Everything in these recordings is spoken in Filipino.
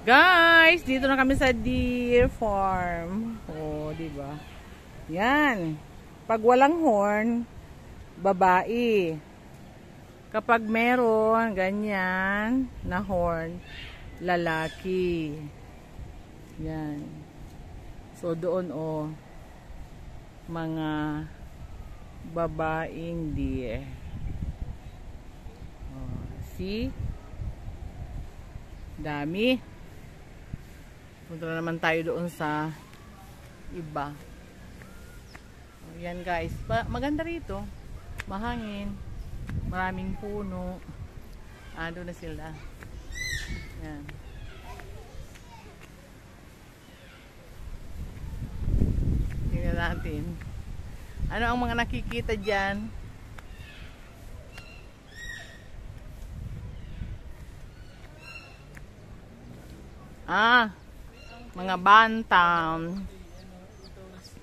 Guys, dito na kami sa deer farm. Oh, di ba? Yan. Pag walang horn, babae. Kapag meron ganyan na horn, lalaki. Yan. So doon oh, mga babaeng deer. Oh, see? Dami. Punta na naman tayo doon sa iba. O, yan guys. Maganda rito. Mahangin. Maraming puno. Doon na sila. Yan. Tingnan natin. Ano ang mga nakikita dyan? Mga bantam.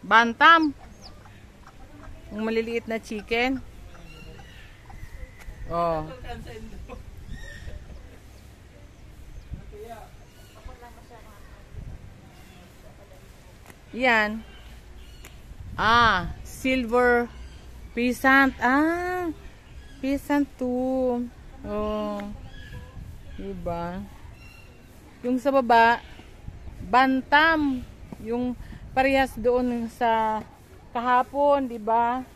Bantam. Yung maliliit na chicken. Oh. Yan. Silver pheasant. Pheasant too. Oh. Diba? Yung sa baba, bantam. Yung parehas doon sa kahapon, di ba?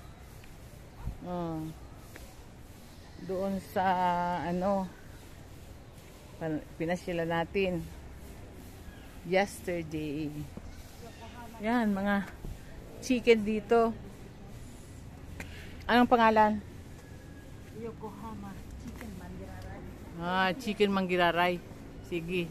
Doon sa ano, pinasyala natin yesterday. Yan, mga chicken dito. Anong pangalan? Yokohama Chicken Mangiraray. Chicken Mangiraray. Sige.